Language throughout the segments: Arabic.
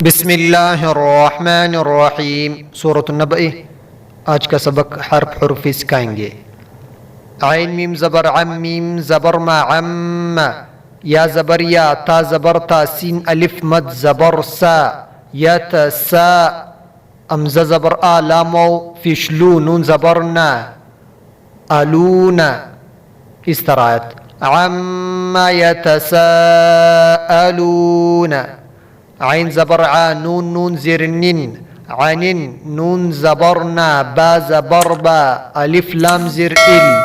بسم الله الرحمن الرحيم सूरत नबई। आज का सबक हर्फ सिखाएंगे। आइन मीम जबर अम मीम जबर मा अम या जबर या ता जबर ता सीन अलिफ मद जबर सा या सा अमजा जबर आ लामो फिशलू नून जबर ना अलूना। इस तरह अम्मा यतसाअलून عين زبر ع نون نون زير نين عنين نون زبرنا با زبر با ألف لام زير إل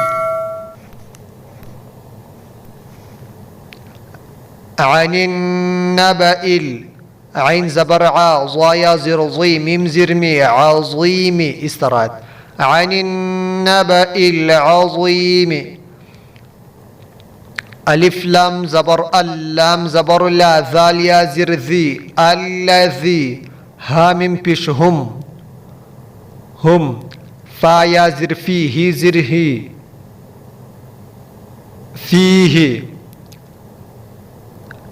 عن النبأ إل عين زبر ع ضايا زير ضي ميم زير مي عظيم استرات عن النبأ العظيم ألف لام زبر اللام زبر لا ذال يا زر ذي الذي ها من بيش هم فا يا زر فيه زر هي فيه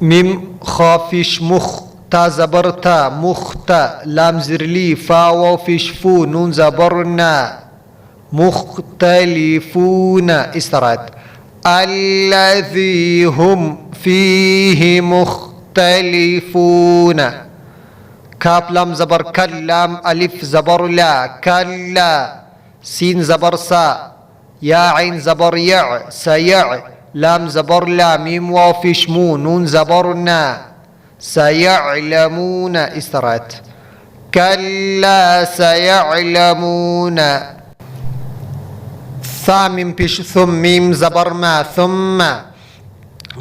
ميم خافش مخ تا زبر تا مختا لام زر لي فا وفش فو نون زبرنا مختلفون استرات الذي هم فيه مختلفون كاف لام زبر كلام ألف زبر لا كلا سين زبر سا يا عين زبر يع سيع لام زبر لا ميم واو شمو نون زبرنا سيعلمون استرات كلا سيعلمون ثامن بيش ثم ميم زبر ما ثم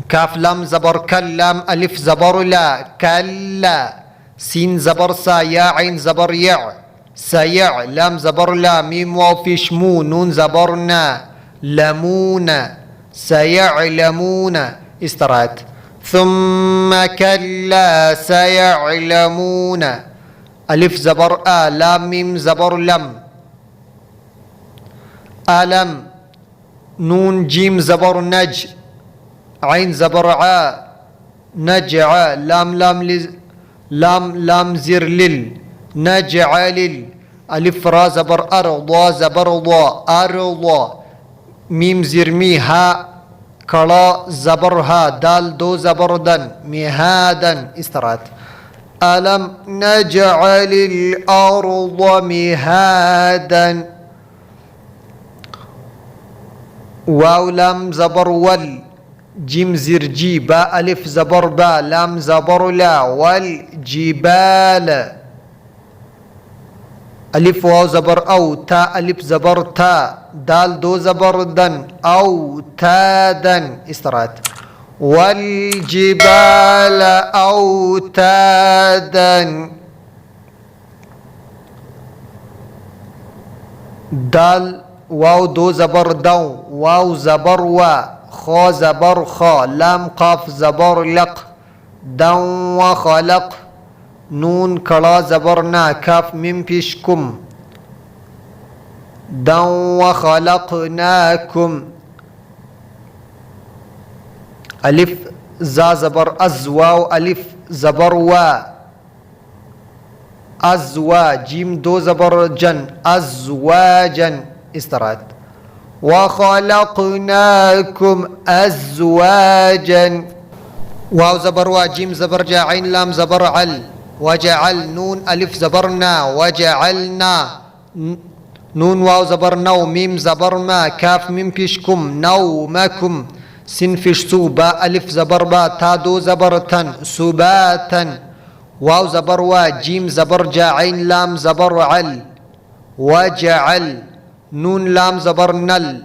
كاف لام زبر كلام ألف زبر لا كلا سين زبر سا يا عين زبر يع سيع لام زبر لا ميم واو في شمو نون زبرنا لمون سيعلمون استرات ثم كلا سيعلمون ألف زبر آ لام ميم زبر لم ألم نون جيم زبر نج عين زبر ع نجع لام زر لل نجعل ألف را زبر أرضا زبر ضا أرضا ميم زر مي ها كلا زبر ها دال دو زبر دن مهادا استرات ألم نجعل الأرض مهادا واو لام زبر ول جيم زر جي با ألف زبر با لام زبر لا والجبال ألف واو زبر أو تا ألف زبر تا دال دو زبر دن أو تادا استرات والجبال أوتادا دال واو دو زبر دو واو زبر وا خا زبر خا لام قاف زبر لق دو وخلق نون كلا زبرنا كاف من بيشكم دو وخلقناكم ألف زا زبر أز واو ألف زبر وا أزوا جيم دو زبر جن أزواجا استرات وخلقناكم أزواجا واو زبر وا جيم زبر جا عين لام زبر عل وجعل نون ألف زبرنا وجعلنا نون واو زبر نو ميم زبر ما كاف ميم بيشكم نومكم سين فيش سو با ألف زبر با تا دو زبر تن سباتا واو زبر وا جيم زبر جا عين لام زبر عل وجعل نون لام زبر نل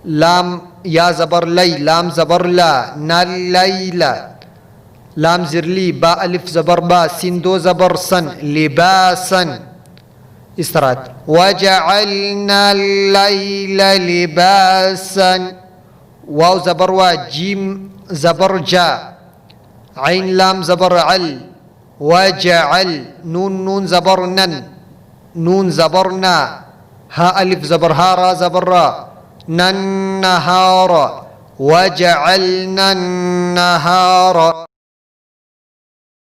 لام يا زبر لي لام زبر لا نل ليلى لام زر لي با ألف زبر با سين دو زبر سن لباسا استرات وجعلنا الليل لباسا واو زبر وا جيم زبر جا عين لام زبر عل وجعل نون زبر نن نون زبرنا ها ألف زبر ها را زبر را ننهار وجعلنا النهار